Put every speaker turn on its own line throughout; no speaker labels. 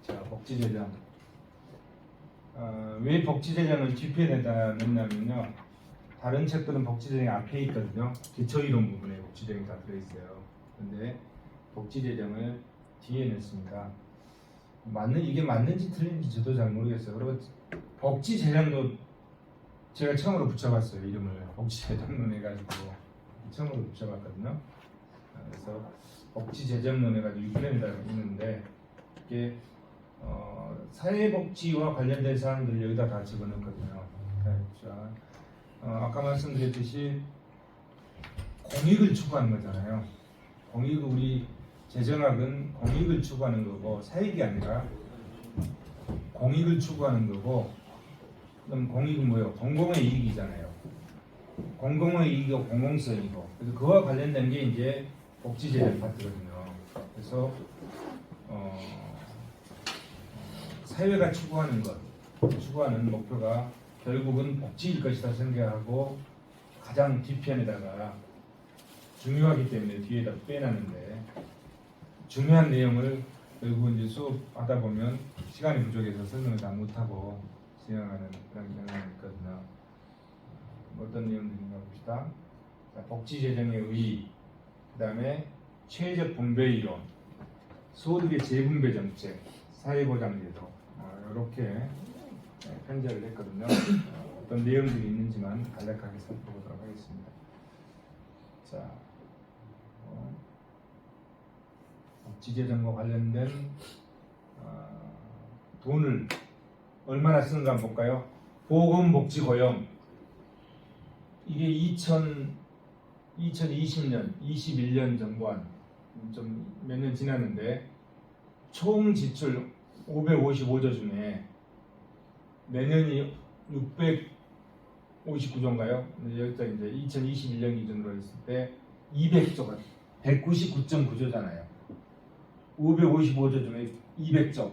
자, 복지재정. 왜 복지재정을 뒤편에다 넣냐면요. 다른 책들은 복지재정이 앞에 있거든요. 기초이론 부분에 복지재정이 다 들어있어요. 근데 복지재정을 뒤에 넣습니다. 이게 맞는지 틀린지 저도 잘 모르겠어요. 그리고 복지재정도 제가 처음으로 붙여봤어요. 이름을 복지재정론 해가지고 처음으로 붙여봤거든요. 그래서 복지재정론 해가지고 6편에다 있는데 이게 사회복지와 관련된 사항들을 여기다 다 집어넣거든요. 자, 아까 말씀드렸듯이 공익을 추구하는 거잖아요. 우리 재정학은 공익을 추구하는 거고 사익이 아니라 공익을 추구하는 거고, 그럼 공익은 뭐예요? 공공의 이익이잖아요. 공공의 이익이고 공공성이고, 그래서 그와 관련된 게 이제 복지재정 파트거든요. 그래서 사회가 추구하는 목표가 결국은 복지일 것이다 생각하고 가장 뒤편에다가 중요하기 때문에 뒤에다 빼놨는데, 중요한 내용을 결국 이제 수업하다 보면 시간이 부족해서 설명을 다 못하고 진행하는 그런 경향이 있거든요. 어떤 내용들인가 봅시다. 자, 복지재정의 의의, 그 다음에 체제적 분배 이론, 소득의 재분배 정책, 사회보장제도, 이렇게 편제를 했거든요. 어떤 내용들이 있는지만 간략하게 살펴보도록 하겠습니다. 자, 복지재정과 관련된 돈을 얼마나 쓰는가 한번 볼까요? 보건복지고용, 이게 2020년, 21년 정부안 좀 몇 년 지났는데 총 지출 555조 중에 내년이 659조인가요? 여기다 이제 2021년 기준으로 했을 때 200조가 199.9조잖아요. 555조 중에 200조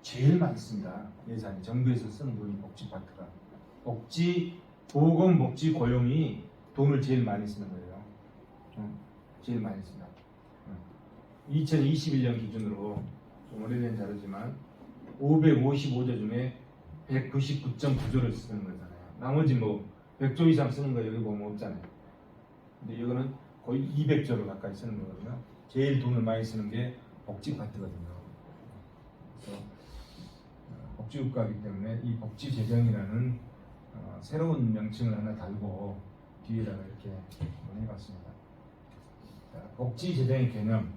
제일 많습니다. 예산이 정부에서 쓰는 돈이 복지 파트가, 보건복지 고용이 돈을 제일 많이 쓰는 거예요. 제일 많이 씁니다. 2021년 기준으로 좀 오래된 자료지만 555조 중에 199.9조를 쓰는 거잖아요. 나머지 뭐 100조 이상 쓰는 거 여기 보면 없잖아요. 근데 이거는 거의 200조를 가까이 쓰는 거거든요. 제일 돈을 많이 쓰는 게 복지 파트거든요. 그래서 복지국가이기 때문에 이 복지재정이라는 새로운 명칭을 하나 달고 뒤에다가 이렇게 해봤습니다. 복지재정의 개념,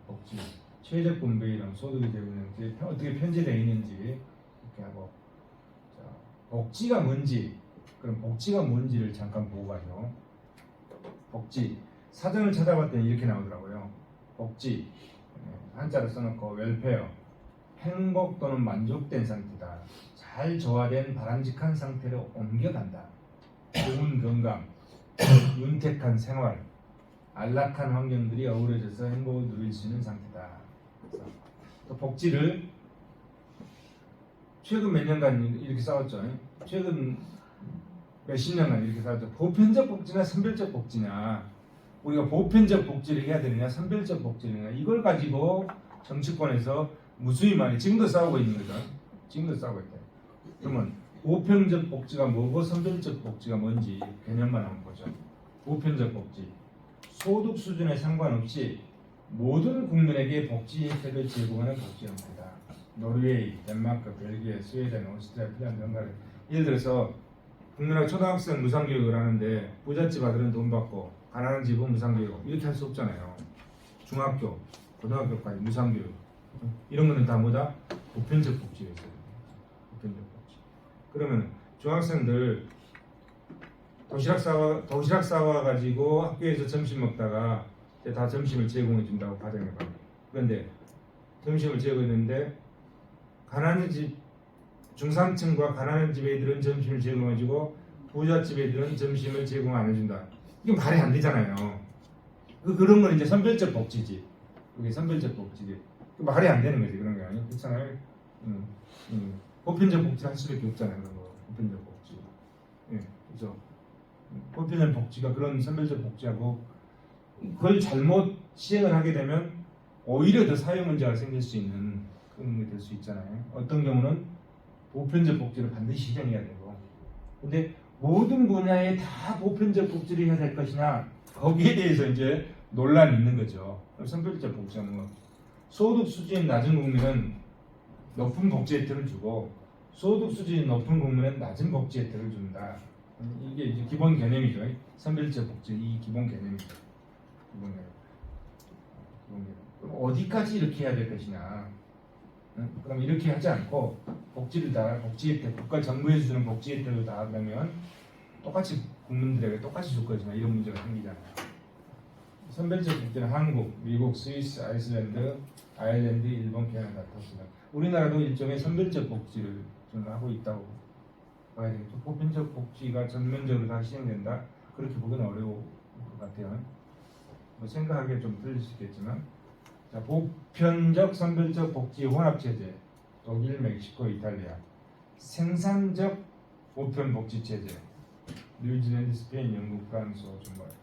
복지, 최적 분배이론, 소득의 재분배 어떻게 편제되어 있는지 이렇게 하고, 자, 복지가 뭔지, 그럼 복지가 뭔지를 잠깐 보고 가죠. 복지, 사전을 찾아봤더니 이렇게 나오더라고요. 복지, 한자로 써놓고 웰페어, 행복 또는 만족된 상태다. 잘 조화된 바람직한 상태로 옮겨간다. 좋은 건강, 윤택한 생활, 안락한 환경들이 어우러져서 행복을 누릴 수 있는 상태다. 그래서 또 복지를 최근 몇 년간 이렇게 싸웠죠. 최근 몇십 년간 이렇게 싸웠죠. 보편적 복지나 선별적 복지냐, 우리가 보편적 복지를 해야 되느냐 선별적 복지를 해야 되느냐, 이걸 가지고 정치권에서 무수히 많이 지금도 싸우고 있는 거죠. 지금도 싸우고 있다. 그러면 보편적 복지가 뭐고 선별적 복지가 뭔지 개념만 한번 보죠. 보편적 복지, 소득 수준에 상관없이 모든 국민에게 복지 혜택을 제공하는 복지 형태다. 노르웨이, 덴마크, 벨기에, 스웨덴, 오스트리아, 핀란드, 헝가리. 예를 들어서 국민학 초등학생 무상교육을 하는데 부잣집 아들은 돈 받고 가난한 집은 무상교육, 이렇게 할 수 없잖아요. 중학교, 고등학교까지 무상교육, 이런 거는 다 뭐다? 보편적 복지였어요. 보편적 복지. 그러면 중학생들 도시락 싸와 가지고 학교에서 점심 먹다가 이제 다 점심을 제공해 준다고 가정해봐. 그런데 점심을 제공했는데 가난한 집, 중산층과 가난한 집 애들은 점심을 제공해주고 부잣집 애들은 점심을 제공 안 해준다. 이게 말이 안 되잖아요. 그런 건 이제 선별적 복지지. 그게 선별적 복지지. 말이 안 되는 거지. 그런 게 아니에요. 그렇잖아요. 보편적 복지 할 수밖에 없잖아요. 그런 거. 보편적 복지. 그래서 보편적 복지가 그런 선별적 복지하고, 그걸 잘못 시행을 하게 되면 오히려 더 사회 문제가 생길 수 있는 그런 게 될 수 있잖아요. 어떤 경우는 보편적 복지를 반드시 실행해야 되고, 근데 모든 분야에 다 보편적 복지를 해야 될 것이냐, 거기에 대해서 이제 논란이 있는 거죠. 선별적 복지는 뭐 소득 수준이 낮은 국민은 높은 복지 혜택을 주고 소득 수준이 높은 국민은 낮은 복지 혜택을 준다. 이게 이제 기본 개념이죠. 선별적 복지 이 기본 개념이죠. 기본 개념. 기본 개념. 그럼 어디까지 이렇게 해야 될 것이냐? 그럼 이렇게 하지 않고 복지를 다 복지 혜택, 국가 정부에서 주는 복지 혜택을 다 그러면 똑같이 국민들에게 똑같이 줄 것이냐 이런 문제가 생기잖아요. 선별적 복지는 한국, 미국, 스위스, 아이슬란드, 아일랜드, 일본, 캐나다 떴습니다. 우리나라도 일종의 선별적 복지를 좀 하고 있다고 봐야 되겠죠. 보편적 복지가 전면적으로 다 시행된다. 그렇게 보기는 어려울 것 같아요. 뭐 생각하기에 좀 틀릴 수 있겠지만, 자, 보편적 선별적 복지 혼합체제, 독일, 멕시코, 이탈리아. 생산적 보편 복지 체제, 뉴질랜드, 스페인, 영국, 프랑스, 중국 이렇게.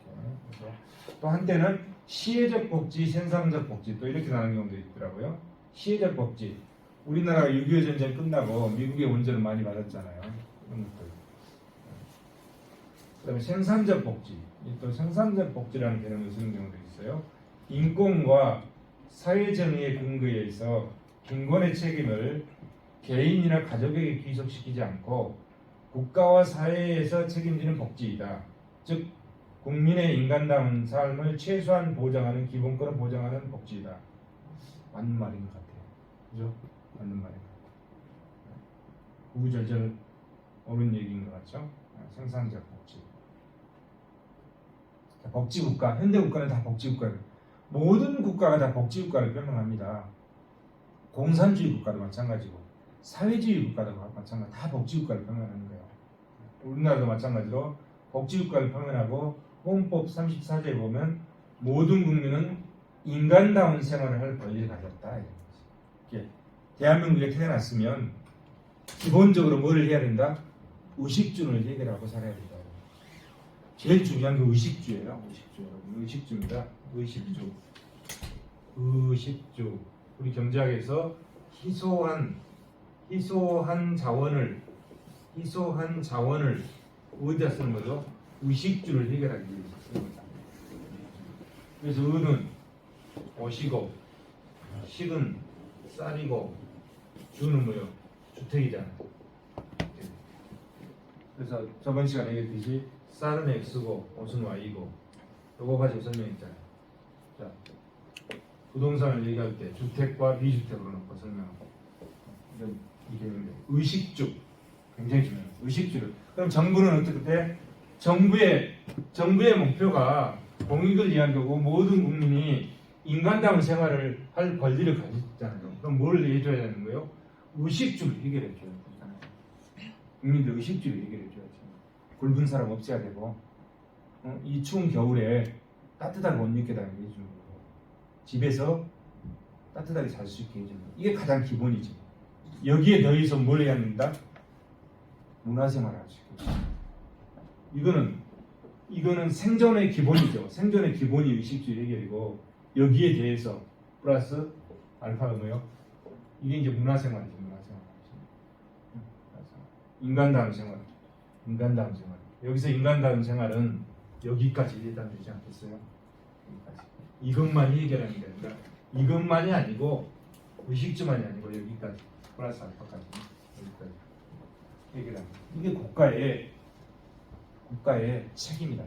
그래서 또 한때는 시혜적 복지, 생산적 복지 또 이렇게 나누는 경우도 있더라고요. 시혜적 복지, 우리나라가 6.25 전쟁 끝나고 미국의 원조를 많이 받았잖아요. 이런 것들. 그다음에 생산적 복지, 또 생산적 복지라는 개념을 쓰는 경우도 있어요. 인권과 사회 정의의 근거에 있어 빈곤의 책임을 개인이나 가족에게 귀속시키지 않고 국가와 사회에서 책임지는 복지이다. 즉 국민의 인간다운 삶을 최소한 보장하는 기본권을 보장하는 복지이다. 맞는 말인 것 같아요. 그죠? 맞는 말인 것 같아요. 구구절절 옳은 얘기인 것 같죠? 생산적 복지. 복지국가, 현대국가는 다 복지국가예요. 모든 국가가 다 복지국가를 표명합니다. 공산주의 국가도 마찬가지고 사회주의 국가도 마찬가지, 다 복지국가를 표명하는 거예요. 우리나라도 마찬가지로 복지국가를 표명하고 헌법 34조에 보면 모든 국민은 인간다운 생활을 할 권리를 가졌다. 이런 거지. 대한민국에 태어났으면 기본적으로 뭐를 해야 된다? 의식주를 해결하고 살아야 된다. 제일 중요한 게 의식주예요. 의식주, 여러분. 의식주입니다. 의식주. 의식주. 우리 경제학에서 희소한 자원을 어디다 쓰는 거죠? 의식주를 해결하기 위해서 쓰는 거죠. 그래서 의는 옷이고, 식은 쌀이고, 주는 뭐요? 주택이잖아요. 그래서 저번 시간에 얘기했듯이 쌀은 X고 옷은 Y고 요거 가지고 설명했잖아요. 자, 부동산을 얘기할 때 주택과 비주택으로 놓고 설명하고 이게 있는데 의식주 굉장히 중요해요. 의식주를. 그럼 정부는 어떻게 해? 정부의 목표가 공익을 위한 거고 모든 국민이 인간다운 생활을 할 권리를 가지잖아요. 그럼 뭘 해줘야 되는 거예요? 의식주를 해결해줘야 되잖아요. 국민들 의식주를 해결해줘야지. 굶은 사람 없애야 되고, 이 추운 겨울에 따뜻한 옷 입게 다니게 해주는 거고, 집에서 따뜻하게 잘 수 있게 해주는 거. 이게 가장 기본이지. 여기에 더해서 뭘 해야 된다? 문화생활을 할 수 있고. 이거는 생존의 기본이죠. 생존의 기본이 의식주 해결이고, 여기에 대해서 플러스 알파가 뭐요? 이게 이제 문화생활이죠. 문화생활. 인간다운 생활. 여기서 인간다운 생활은 여기까지 해당되지 않겠어요? 여기까지. 이것만 해결하는 게 아니라 이것만이 아니고 의식주만이 아니고 여기까지 플러스 알파까지 여기까지 해결합니다. 이게 국가의 책임이다.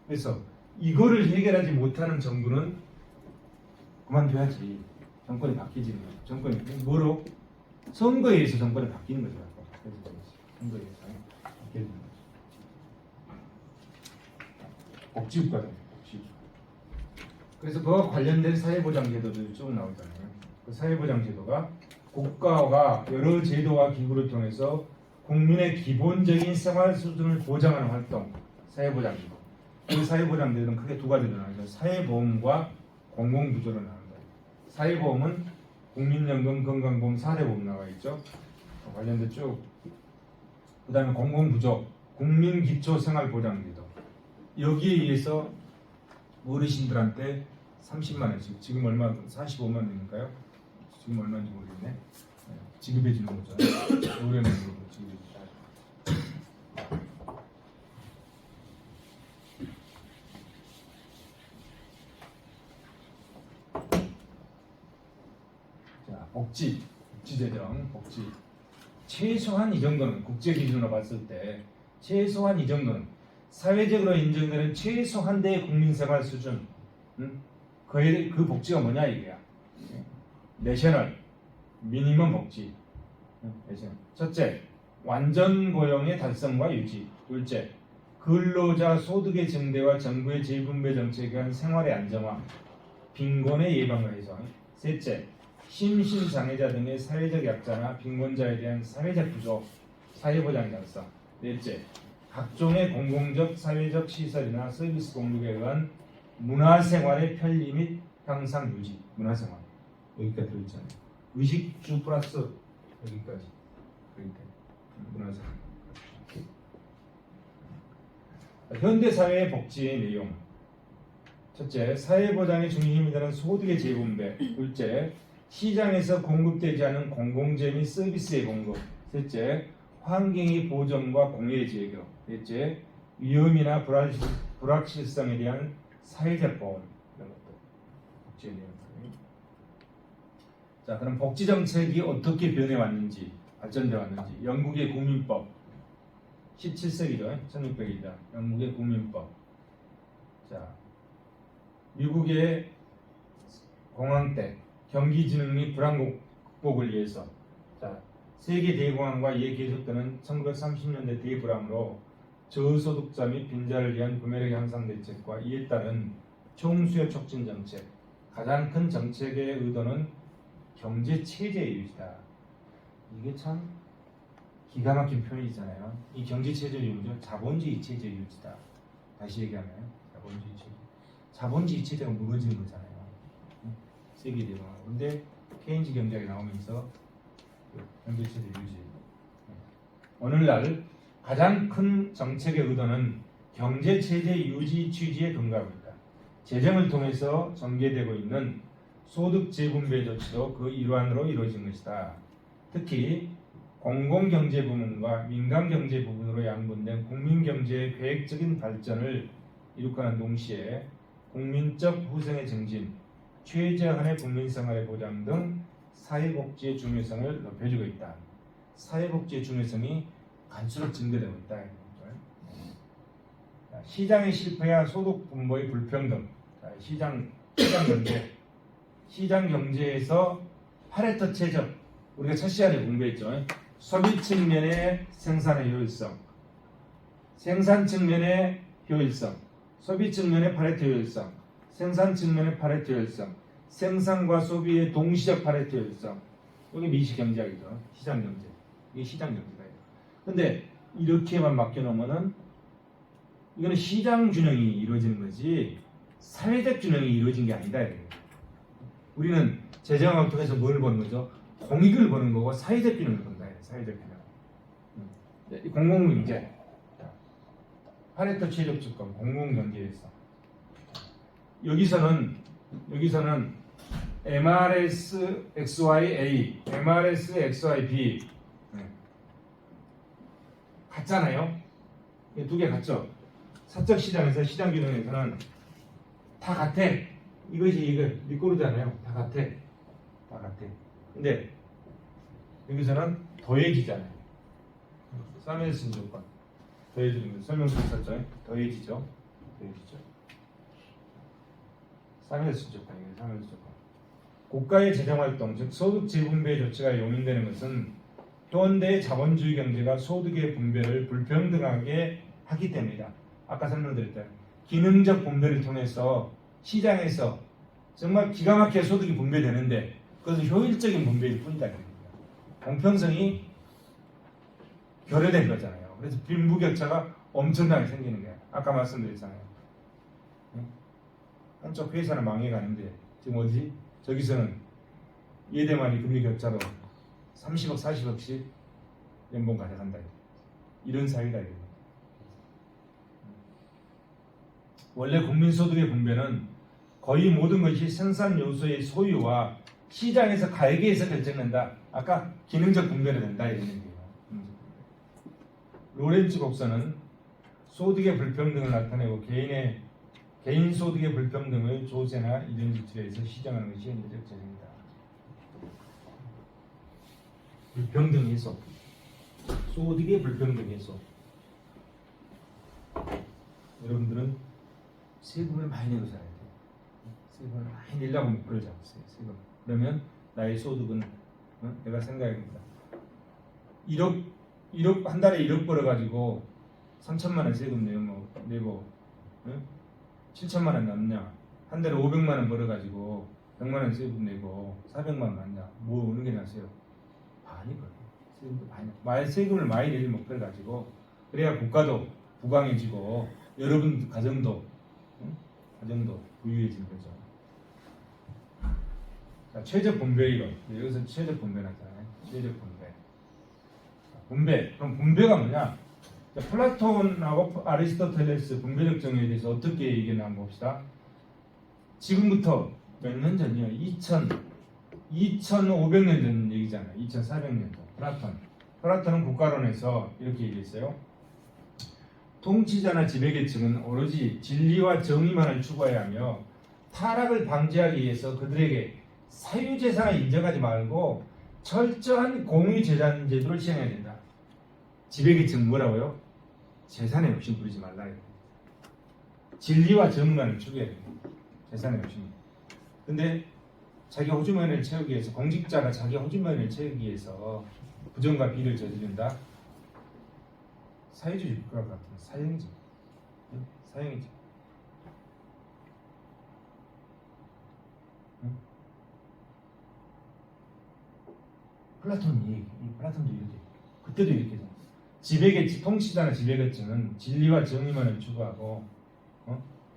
그래서 이거를 해결하지 못하는 정부는 그만둬야지. 정권이 바뀌지. 정권이 뭐로? 선거에 의해서 정권이 바뀌는 거죠. 선거에 의해서 바뀌는 거죠. 복지국가다. 복지국가. 그래서 그와 관련된 사회보장제도들이 쭉 나오잖아요. 그 사회보장제도가 국가가 여러 제도와 기구를 통해서 국민의 기본적인 생활 수준을 보장하는 활동, 사회보장제도. 그 사회보장제도는 크게 두 가지로 나눠요. 사회보험과 공공부조로 나눈다. 사회보험은 국민연금, 건강보험, 4대 보험 나와 있죠. 관련된 쭉. 그 다음에 공공부조, 국민기초생활보장제도. 여기에 의해서 어르신들한테 30만 원씩, 지금 얼마 45만 원인가요? 지금 얼마인지 모르겠네. 네, 지급해 주는 거죠. 노래만으로 지급해 주다. 자, 복지재정, 복지. 최소한 이 정도는 국제 기준으로 봤을 때 최소한 이 정도는 사회적으로 인정되는 최소한대의 국민생활 수준, 그 복지가 뭐냐 이거야. 내셔널 미니멈 복지. 첫째, 완전 고용의 달성과 유지. 둘째, 근로자 소득의 증대와 정부의 재분배 정책에 의한 생활의 안정화, 빈곤의 예방과 해소. 셋째, 심신장애자 등의 사회적 약자나 빈곤자에 대한 사회적 구조, 사회보장 달성. 넷째, 각종의 공공적 사회적 시설이나 서비스 공급에 의한 문화생활의 편리 및 향상 유지. 문화생활 여기까지 들어있잖아요. 의식주 플러스 여기까지. 그러니까 문화생활. 현대사회의 복지의 내용. 첫째, 사회보장의 중심이 되는 소득의 재분배. 둘째, 시장에서 공급되지 않은 공공재 및 서비스의 공급. 셋째, 환경의 보존과 공유의 제교. 넷째, 위험이나 불확실성에 대한 사회적 보험. 이런 것도 복지에 대한. 자, 그럼 복지 정책이 어떻게 변해 왔는지, 발전돼 왔는지. 영국의 국민법 17세기죠. 1600이다. 영국의 국민법. 자, 미국의 공황 때 경기진흥 및 불안 극복을 위해서, 자, 세계 대공황과 이에 계속되는 1930년대 대불황으로 저소득자 및 빈자를 위한 구매력 향상 대책과 이에 따른 총수요 촉진 정책. 가장 큰 정책의 의도는 경제 체제의 유지다. 이게 참 기가 막힌 표현이잖아요. 이 경제 체제의 유지는 자본주의 체제의 유지다. 다시 얘기하면 자본주의 체제. 자본주의 체제가 무너지는 거잖아요. 세계 대공황. 그런데 케인즈 경제학이 나오면서 경제 체제 유지. 오늘날 가장 큰 정책의 의도는 경제 체제 유지 취지에 근거하고 있다. 재정을 통해서 전개되고 있는 소득 재분배 조치도 그 일환으로 이루어진 것이다. 특히 공공경제 부문과 민간경제 부문으로 양분된 국민경제의 계획적인 발전을 이룩하는 동시에 국민적 후생의 증진, 최저한의 국민생활의 보장 등 사회복지의 중요성을 높여주고 있다. 사회복지의 중요성이 갈수록 증대되고 있다. 시장의 실패와 소득 분포의 불평등. 시장 경제에서 파레토 체적, 우리가 첫 시간에 공부했죠. 소비 측면의 생산의 효율성, 생산 측면의 효율성, 소비 측면의 파레토 효율성, 생산 측면의 파레토 효율성, 생산과 소비의 동시적 파레토 효율성. 이게 미시 경제학이죠. 시장 경제. 이게 시장 경제다. 근데 이렇게만 맡겨놓으면은 이거는 시장 균형이 이루어지는 거지 사회적 균형이 이루어진 게 아니다. 우리는 재정학을 통해서 뭘 보는 거죠? 공익을 보는 거고 사회적 균형을 본다. 사회적 균형. 공공경제. 파레토 체적 조건 공공경제에서 여기서는 MRS XYA, MRS XYB 같잖아요. 두 개 같죠. 사적 시장에서 시장 균형에서는 다 같아. 이것이 이거 미끄러잖아요. 다 같아. 근데 여기서는 더해지잖아요. 사면스 조건. 더해지는 거 설명서 있었죠. 더해지죠. 사면스 조건이에요. 사면스 조건. 국가의 재정활동, 즉 소득 재분배 조치가 용인되는 것은 현대의 자본주의 경제가 소득의 분배를 불평등하게 하기 때문이다. 아까 설명드렸던 기능적 분배를 통해서 시장에서 정말 기가 막히게 소득이 분배되는데 그것은 효율적인 분배일 뿐이다. 공평성이 결여된 거잖아요. 그래서 빈부격차가 엄청나게 생기는 거예요. 아까 말씀드렸잖아요. 한쪽 회사는 망해가는데 지금 어디? 저기서는 예대만이 금리 격차로 30억, 40억씩 연봉 가져간다. 이런 사회다. 원래 국민소득의 분배는 거의 모든 것이 생산 요소의 소유와 시장에서 가액에서 결정된다. 아까 기능적 분배로 된다 이런 얘기예요. 로렌츠 곡선은 소득의 불평등을 나타내고 개인 소득의 불평등을 조세나 이런 지출에서 시정하는 것이 현재적 재정이다. 불평등 해소, 소득의 불평등 해소. 여러분들은 세금을 많이 내고 살아야 돼요. 세금을 많이 내려고 목표를 잡았어요. 세금. 그러면 나의 소득은 내가 생각해봅니다. 1억 한 달에 1억 벌어가지고 3천만 원 세금 내고 7천만 원 남냐? 한 달에 500만 원 벌어가지고 100만 원 세금 내고 400만 원 남냐? 뭐 어느 게 나세요? 많이 벌어요. 세금도 많이. 세금을 많이 내는 목표를 가지고 그래야 국가도 부강해지고 여러분 가정도 부유해지는 거죠. 자, 최적 분배 이론. 여기서 최적 분배 나타나요. 최적 분배. 분배. 그럼 분배가 뭐냐? 자, 플라톤하고 아리스토텔레스 분배적 정의에 대해서 어떻게 얘기했나 한번 봅시다. 지금부터 몇 년 전이요? 2500년 전 얘기잖아요. 2400년도. 플라톤은 국가론에서 이렇게 얘기했어요. 통치자나 지배계층은 오로지 진리와 정의만을 추구해야 하며 타락을 방지하기 위해서 그들에게 사유재산을 인정하지 말고 철저한 공유재산 제도를 시행해야 된다. 지배계층은 뭐라고요? 재산에 욕심 부리지 말라. 진리와 정의만을 추구해야 된다. 재산에 욕심. 근데 자기 호주머니를 채우기 위해서, 공직자가 자기 호주머니를 채우기 위해서 부정과 비리를 저지른다. 사회주의 국가 같은 사형이지. 사형이지. 플라톤도 이렇게. 그때도 이렇게. 지배계층, 통치자나 지배계층은 진리와 정의만을 추구하고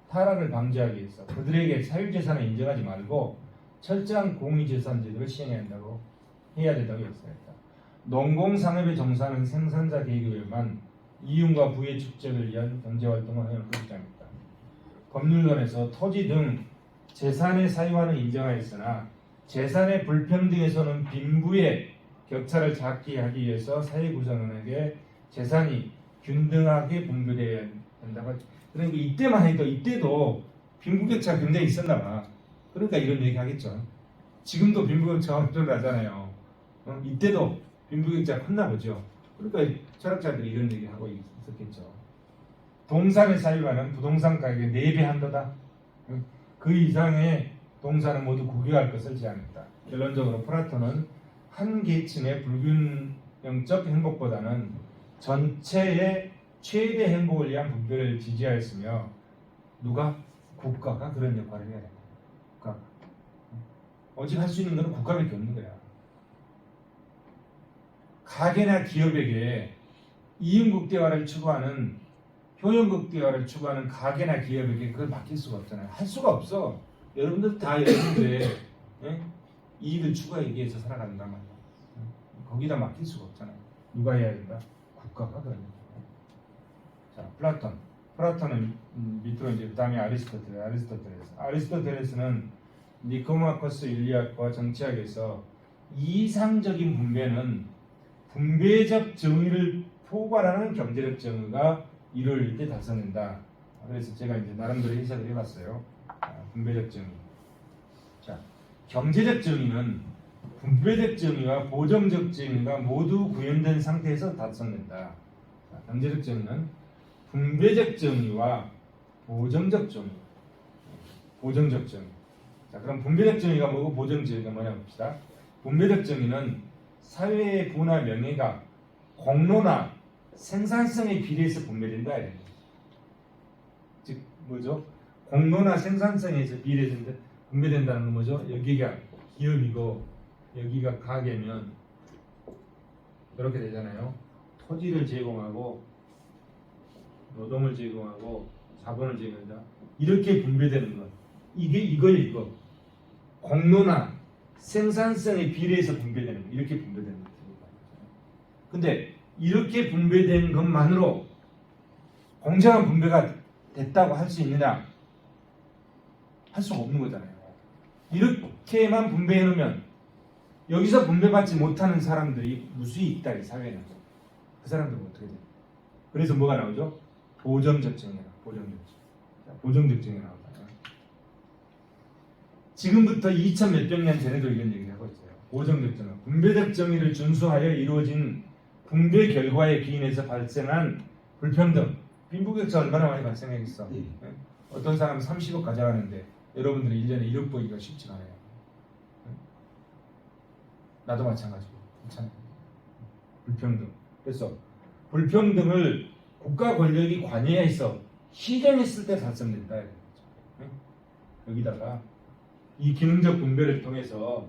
타락을 방지하기 위해서 그들에게 사유재산을 인정하지 말고 철저한 공유재산 제도를 시행해야 된다고 했습니다. 농공산업의 정사는 생산자 계급에만 이윤과 부의 축적을 위한 경제활동을 하는 것입니다. 법률론에서 토지 등 재산의 사유화는 인정하였으나 재산의 불평등에서는 빈부의 격차를 작게 하기 위해서 사회 구성원에게 재산이 균등하게 분배되어야 된다고. 그러니까 이때만 해도 이때도 빈부격차가 굉장히 있었나 봐. 그러니까 이런 얘기 하겠죠. 지금도 빈부격차가 엄청 나잖아요. 이때도 빈부격차가 컸나 보죠. 그러니까 철학자들이 이런 얘기 하고 있었겠죠. 동산의 사유화는 부동산 가격의 4배 한도다. 그 이상의 동산은 모두 국유할 것을 제안했다. 결론적으로 플라톤은 한 계층의 불균형적 행복보다는 전체의 최대 행복을 위한 분배를 지지하였으며 누가? 국가가 그런 역할을 해야 된다. 국가가. 오직 할 수 있는 것은 국가밖에 없는 거야. 가게나 기업에게 이윤극대화를 추구하는 효용극대화를 추구하는 가게나 기업에게 그걸 맡길 수가 없잖아요. 할 수가 없어. 여러분들 다 여러분들의 이익을 추구하기 위해서 살아간단 말이야. 거기다 맡길 수가 없잖아요. 누가 해야 된다? 국가가 그런 거예요. 자, 플라톤은 밑으로 이제 그다음에 아리스토텔레스는 니코마코스 윤리학과 정치학에서 이상적인 분배는 분배적 정의를 포괄하는 경제적 정의가 이루어질 때 달성된다. 그래서 제가 이제 나름대로 해석을 해봤어요. 분배적 정의. 자, 경제적 정의는 분배적 정의와 보정적 정의가 모두 구현된 상태에서 달성된다. 자, 경제적 정의는 분배적 정의와 보정적 정의. 자, 그럼 분배적 정의가 뭐고 보정적 정의가 뭐냐 봅시다. 분배적 정의는 사회의 부나 명예가 공로나 생산성에 비례해서 분배된다. 즉 뭐죠? 공로나 생산성에서 비례해서 분배된다는 건 뭐죠? 여기가 기업이고 여기가 가게면 이렇게 되잖아요. 토지를 제공하고 노동을 제공하고 자본을 제공한다. 이렇게 분배되는 것. 이거 공로나 생산성에 비례해서 분배되는 것. 이렇게 분배되는 것. 근데 이렇게 분배된 것만으로 공정한 분배가 됐다고 할 수 있느냐? 할 수가 없는 거잖아요. 이렇게만 분배해 놓으면 여기서 분배받지 못하는 사람들이 무수히 있다 이 사회는. 그 사람들은 어떻게 돼요? 그래서 뭐가 나오죠? 보정적정이에요. 보정적정이 나옵니다. 지금부터 2000 몇백 년 전에도 이런 얘기를 하고 있어요. 보정적정은 분배적 정의를 준수하여 이루어진 분배 결과에 기인해서 발생한 불평등. 빈부격차 얼마나 많이 발생하겠어. 네. 어떤 사람은 30억 가져가는데 여러분들은 1년에 1억 벌기가 쉽지가 않아요. 나도 마찬가지고. 그렇잖아요. 불평등. 그래서 불평등을 국가 권력이 관여해서 시정했을 때 달성된다. 여기다가 이 기능적 분배를 통해서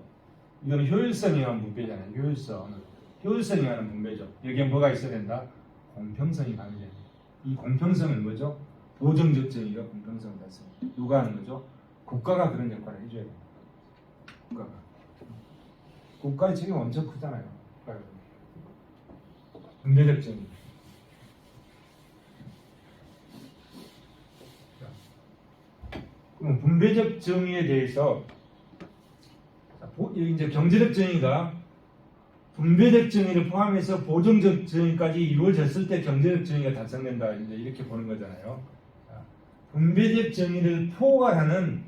이거는 효율성에 의한 분배잖아요. 효율성에 의한 분배죠. 여기에 뭐가 있어야 된다? 공평성이 가미돼야 돼요. 이 공평성은 뭐죠? 보정적 정의가 공평성을 달성해요. 누가 하는 거죠? 국가가 그런 역할을 해줘야 돼요. 국가의 책임이 엄청 크잖아요. 분배적 정의. 그럼 분배적 정의에 대해서 이제 경제적 정의가 분배적 정의를 포함해서 보정적 정의까지 이루어졌을 때 경제적 정의가 달성된다. 이제 이렇게 보는 거잖아요. 분배적 정의를 포괄하는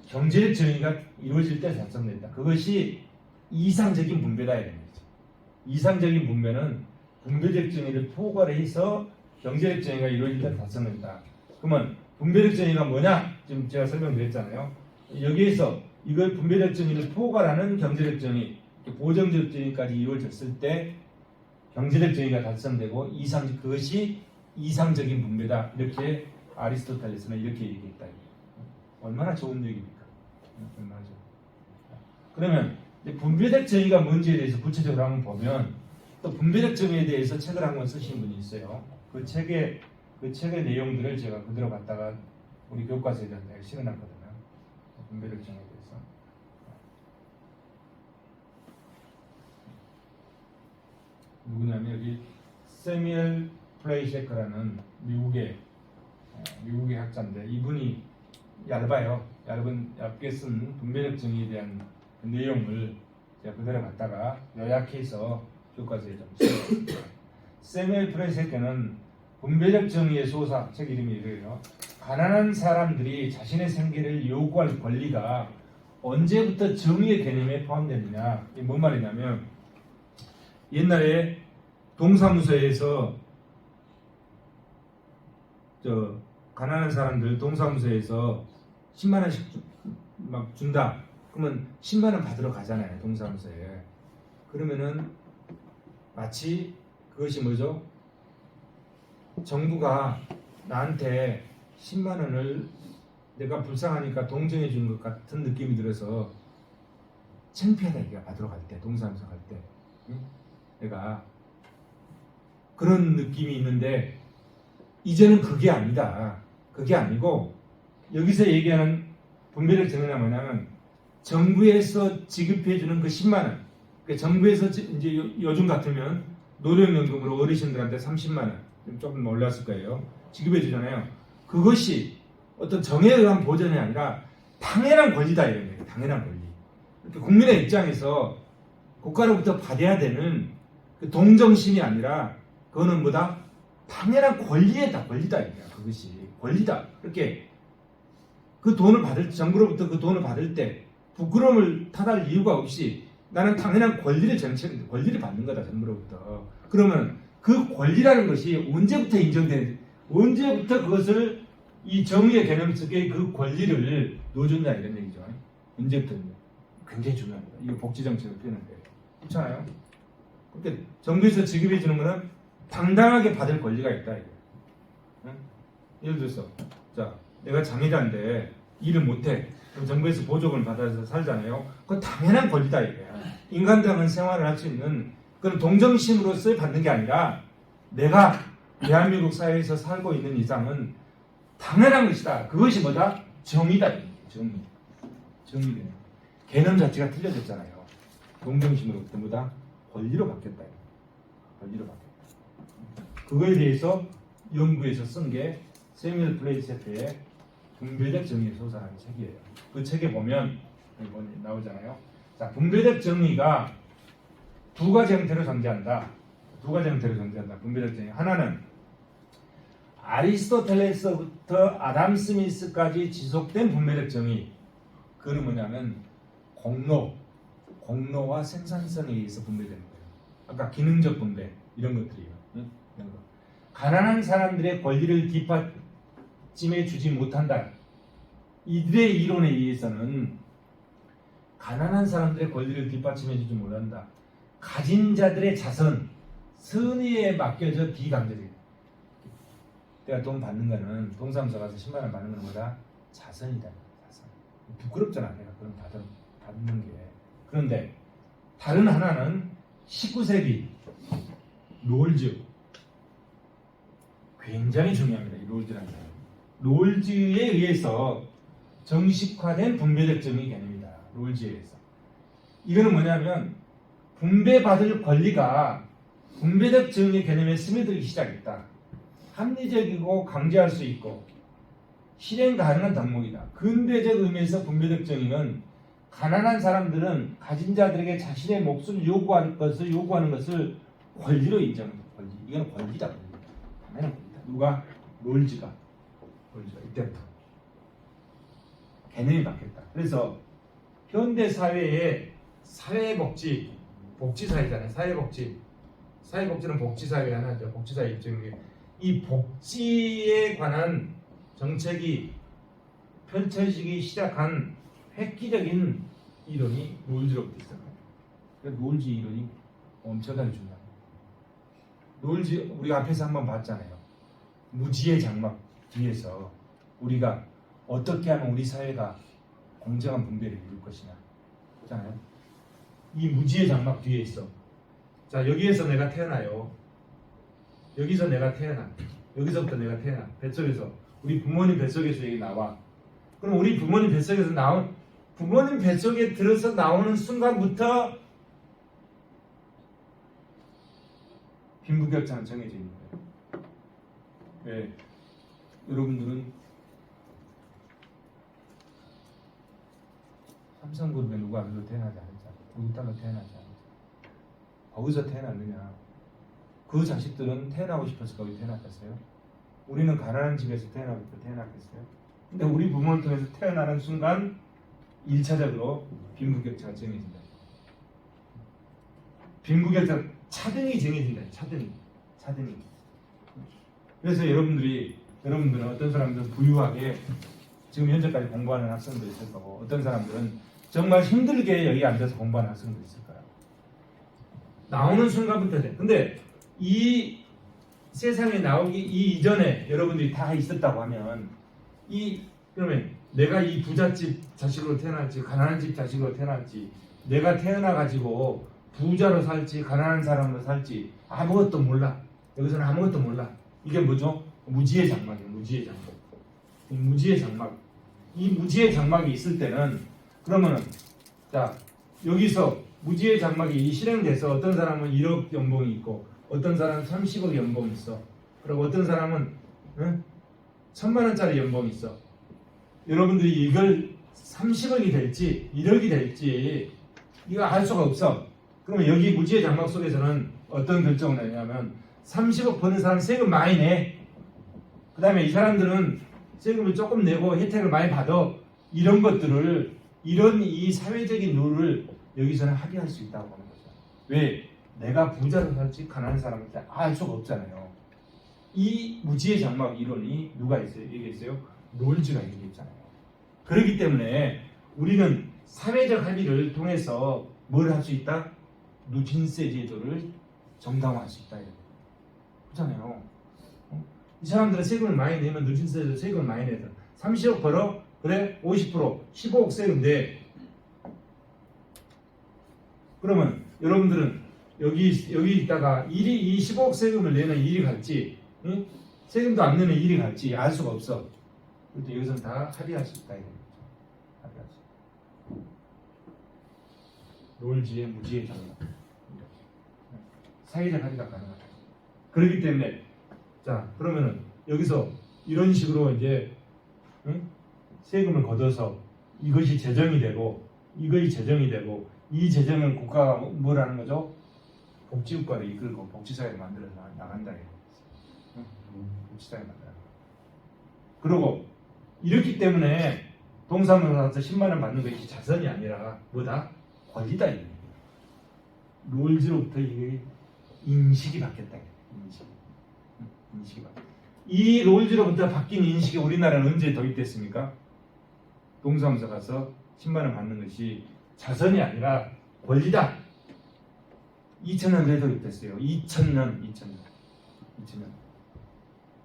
경제적 정의가 이루어질 때 달성된다. 그것이 이상적인 분배다 이런 거죠. 이상적인 분배는 분배적 정의를 포괄해서 경제적 정의가 이루어질 때 달성된다. 그러면 분배적 정의가 뭐냐? 지금 제가 설명드렸잖아요. 여기에서 이걸 분배적 정의를 포괄하는 경제적 정의, 보정적 정의까지 이루어졌을 때 경제적 정의가 달성되고 그것이 이상적인 분배다. 이렇게 아리스토텔레스는 이렇게 얘기했다. 얼마나 좋은 얘기입니까? 얼마나 좋은. 그러면 분배적 정의가 뭔지에 대해서 구체적으로 한번 보면 또 분배적 정의에 대해서 책을 한 권 쓰신 분이 있어요. 그 책의 내용들을 제가 그대로 갖다가 우리 교과서에 내가 실어놨거든요. 분배적 정의에 대해서. 누구냐면 여기 세미얼 플레이셰커라는 미국의 학자인데 이분이 얇게 쓴 분배적 정의에 대한 그 내용을 제가 그대로 갖다가 요약해서 교과서에 좀 실었습니다. 세미얼 플레이셰커는 분배적 정의의 소사, 책 이름이 이래요. 가난한 사람들이 자신의 생계를 요구할 권리가 언제부터 정의의 개념에 포함되느냐. 이게 뭔 말이냐면 옛날에 동사무소에서 가난한 사람들 동사무소에서 10만 원씩 막 준다. 그러면 10만 원 받으러 가잖아요. 동사무소에. 그러면은 마치 그것이 뭐죠? 정부가 나한테 10만 원을 내가 불쌍하니까 동정해 주는 것 같은 느낌이 들어서 창피하다 이게 받으러 갈 때, 동사무소 갈 때. 응? 내가 그런 느낌이 있는데 이제는 그게 아니다. 그게 아니고 여기서 얘기하는 분배적 정의는 뭐냐면 정부에서 지급해 주는 그 10만 원. 그러니까 정부에서 이제 요즘 같으면 노령연금으로 어르신들한테 30만 원 조금 올랐을 거예요. 지급해 주잖아요. 그것이 어떤 정에 의한 보전이 아니라 당연한 권리다 이런 거예요. 당연한 권리. 이렇게 국민의 입장에서 국가로부터 받아야 되는 그 동정심이 아니라 그거는 뭐다? 당연한 권리다 이거야. 그것이 권리다. 이렇게 그 돈을 정부로부터 그 돈을 받을 때 부끄러움을 탓할 이유가 없이 나는 당연한 권리를 받는 거다 정부로부터. 그러면 그 권리라는 것이 언제부터 그것을 이 정의의 개념 속에 그 권리를 넣어준다 이런 얘기죠. 언제부터냐. 굉장히 중요합니다. 이거 복지정책을 표현한 거예요. 그렇잖아요. 그러니까 정부에서 지급해 주는 거는 당당하게 받을 권리가 있다 이거. 응? 예를 들어서 자 내가 장애자인데 일을 못해. 그럼 정부에서 보조금을 받아서 살잖아요. 그건 당연한 권리다 이거야. 인간다운 생활을 할 수 있는 그건 동정심으로서 받는 게 아니라 내가 대한민국 사회에서 살고 있는 이상은 당연한 것이다. 그것이 뭐다? 정의다. 정의. 개념 자체가 틀려졌잖아요. 동정심으로부터 뭐다? 권리로 바뀌었다. 권리로 바뀌었다. 그거에 대해서 연구에서 쓴 게 세미얼 플레이셰커의 분배적 정의의 소사라는 책이에요. 그 책에 보면 나오잖아요. 자, 분배적 정의가 두 가지 형태로 존재한다. 두 가지 형태로 존재한다. 분배적 정의. 하나는 아리스토텔레스부터 아담 스미스까지 지속된 분배적 정의. 그건 뭐냐면 공로와 생산성에 의해서 분배되는 거예요. 아까 기능적 분배 이런 것들이에요. 응? 이런 거. 가난한 사람들의 권리를 뒷받침해 주지 못한다. 이들의 이론에 의해서는 가난한 사람들의 권리를 뒷받침해 주지 못한다. 가진 자들의 자선, 선의에 맡겨져 비강제적이다. 내가 돈 받는 거는 동사무소 가서 10만 원 받는 건 뭐다? 자선이다. 자선. 부끄럽잖아. 내가 그런 받는 게. 그런데 다른 하나는 19세기 롤즈. 굉장히 중요합니다. 이 롤즈라는 게. 롤즈에 의해서 정식화된 분배적 정의 개념이다. 롤즈에 의해서. 이거는 뭐냐면 분배받을 권리가 분배적 정의 개념에 스며들기 시작했다. 합리적이고 강제할 수 있고 실행 가능한 덕목이다. 근대적 의미에서 분배적 정의는 가난한 사람들은 가진 자들에게 자신의 몫을 요구하는 것을 권리로 인정한다. 권리. 이건 권리다. 당연한 권리다. 누가? 롤즈가 이때부터 개념이 바뀌었다. 그래서 현대 사회의 복지사회잖아요. 사회복지는 복지사회 하나죠. 복지사회 일종의 이 복지에 관한 정책이 펼쳐지기 시작한 획기적인 이론이 롤즈로부터 있었어요. 롤즈 이론이 엄청나게 중요합니다. 롤즈 우리가 앞에서 한번 봤잖아요. 무지의 장막 뒤에서 우리가 어떻게 하면 우리 사회가 공정한 분배를 이룰 것이냐 그렇잖아요. 이 무지의 장막 뒤에 있어. 자, 여기에서 내가 태어나요. 여기서 내가 태어나. 여기서부터 내가 태어나. 뱃속에서 우리 부모님 뱃속에서 여기 나와. 그럼 우리 부모님 뱃속에서 부모님 뱃속에 들어서 나오는 순간부터 빈부격차는 정해져 있는 거예요. 왜? 여러분들은 삼성그룹에 누가 아무도 태어나지 않았잖아. 누구 딸로 태어나지 않았잖아. 거기서 태어났느냐? 그 자식들은 태어나고 싶어서 거기 태어났겠어요? 우리는 가난한 집에서 태어났겠어요? 근데 우리 부모를 통해서 태어나는 순간 1차적으로 빈부격차가 정해진다. 빈부격차 차등이 정해진다. 차등이. 그래서 여러분들은 어떤 사람들은 부유하게 지금 현재까지 공부하는 학생도 있을 거고 어떤 사람들은 정말 힘들게 여기 앉아서 공부하는 학생도 있을 거야. 나오는 순간부터 돼. 근데 이 세상에 나오기 이전에 여러분들이 다 있었다고 하면 그러면 내가 이 부잣집 자식으로 태어날지 가난한 집 자식으로 태어날지 내가 태어나가지고 부자로 살지 가난한 사람으로 살지 아무것도 몰라. 여기서는 아무것도 몰라. 이게 뭐죠? 무지의 장막이에요. 무지의 장막. 이 무지의 장막이 있을 때는 그러면은 자 여기서 무지의 장막이 실행돼서 어떤 사람은 1억 연봉이 있고 어떤 사람은 30억 연봉이 있어. 그리고 어떤 사람은 1000만 원짜리 연봉이 있어. 여러분들이 이걸 30억이 될지 1억이 될지 이거 알 수가 없어. 그러면 여기 무지의 장막 속에서는 어떤 결정을 하냐면 30억 버는 사람 세금 많이 내. 그 다음에 이 사람들은 세금을 조금 내고 혜택을 많이 받아. 이런 것들을 이 사회적인 룰을 여기서는 합의할 수 있다고 하는 거죠. 왜? 내가 부자로 살지 가난한 사람한테 알 수가 없잖아요. 이 무지의 장막 이론이 누가 얘기했어요? 롤즈가 얘기했잖아요. 그렇기 때문에 우리는 사회적 합의를 통해서 뭘 할 수 있다? 누진세 제도를 정당화할 수 있다. 그렇잖아요. 이 사람들은 세금을 많이 내면 누진세도 세금을 많이 내서 30억 벌어? 그래? 50% 15억 세금 내. 그러면 여러분들은 여기 있다가 이 15억 세금을 내는 일이 갈지 응? 세금도 안 내는 일이 갈지 알 수가 없어. 그런데 여기서는 다 합의할 수 있다. 합의할 수 있다. 롤지의 무지의 장막. 사회적 합의가 가능하다. 그렇기 때문에 자 그러면은 여기서 이런 식으로 이제 세금을 걷어서 이것이 재정이 되고 이거의 재정이 되고 이 재정은 국가가 뭘 하는 거죠? 복지국가를 이끌고 복지사회를 만들어 나간다. 복지사회 만들어. 그리고 이렇기 때문에 동사무소에서 10만 원 받는 것이 자선이 아니라 뭐다? 권리다. 롤즈로부터 이게 인식이 바뀌었다. 인식이 바뀌었다. 이 롤즈로부터 바뀐 인식이 우리나라는 언제 도입됐습니까? 동사무소 가서 10만 원 받는 것이 자선이 아니라 권리다. 2000년도에 도입됐어요. 2000년.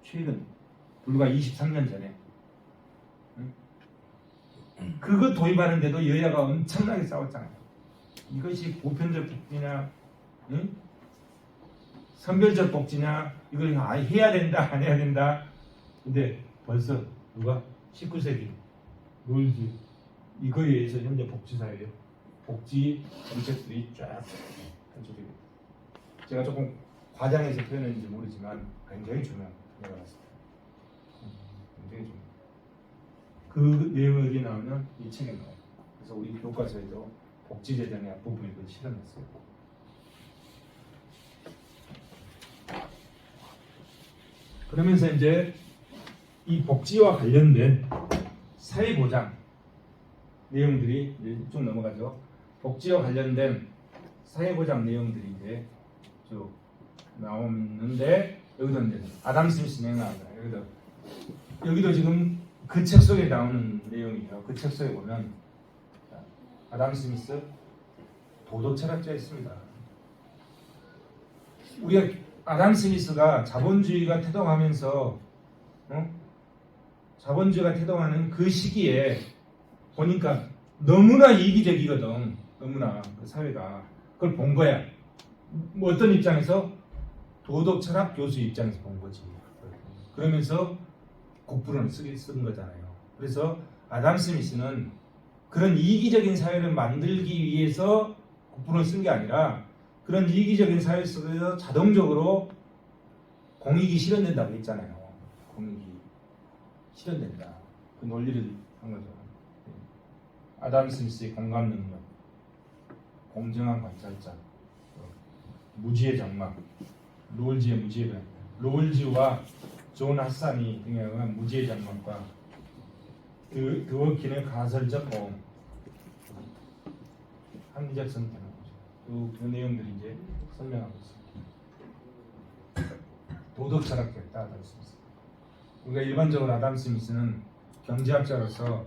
최근 불과 23년 전에. 그거 도입하는데도 여야가 엄청나게 싸웠잖아요. 이것이 보편적 복지냐, 선별적 복지냐, 이걸 해야 된다, 안 해야 된다. 근데 벌써 누가 19세기 롤즈 이거에 의해서 현재 복지사회예요. 복지 정책들이 쫙 펼쳐지고, 제가 조금 과장해서 표현했는지 모르지만 굉장히 중요한 내가 봤을 때 굉장히 중요해요. 그 내용이 나오면 이 책에 나와요. 그래서 우리 교과서에도 복지재정의 앞부분에 실현했어요. 그러면서 이제 이 복지와 관련된 사회보장 내용들이 쭉 넘어가죠. 복지와 관련된 사회보장 내용들이 이제 쭉 나오는데 여기도 이제 아담 스미스 나옵니다. 여기도 지금 그 책 속에 나오는 내용이에요. 그 책 속에 보면 아담 스미스 도덕 철학자에 있습니다. 우리가 아담 스미스가 자본주의가 태동하면서 자본주의가 태동하는 그 시기에 보니까 너무나 이기적이거든. 너무나 그 사회가 그걸 본 거야. 뭐 어떤 입장에서? 도덕 철학 교수 입장에서 본 거지. 그러면서 국부론을 쓴 거잖아요. 그래서 아담 스미스는 그런 이기적인 사회를 만들기 위해서 국부론을 쓴 게 아니라 그런 이기적인 사회 속에서 자동적으로 공익이 실현된다고 했잖아요. 공익이 실현된다. 그 논리를 한 거죠. 아담 스미스의 공감 능력, 공정한 관찰자, 무지의 장막, 롤즈의 무지의 장막, 롤즈와 존 하산이 등장한 무지의 장막과 드워킨의 가설적 모험, 합리적 선택, 그 내용들이 이제 설명하고 있습니다. 도덕 철학적이다 아담 스미스. 우리가 일반적으로 아담 스미스는 경제학자로서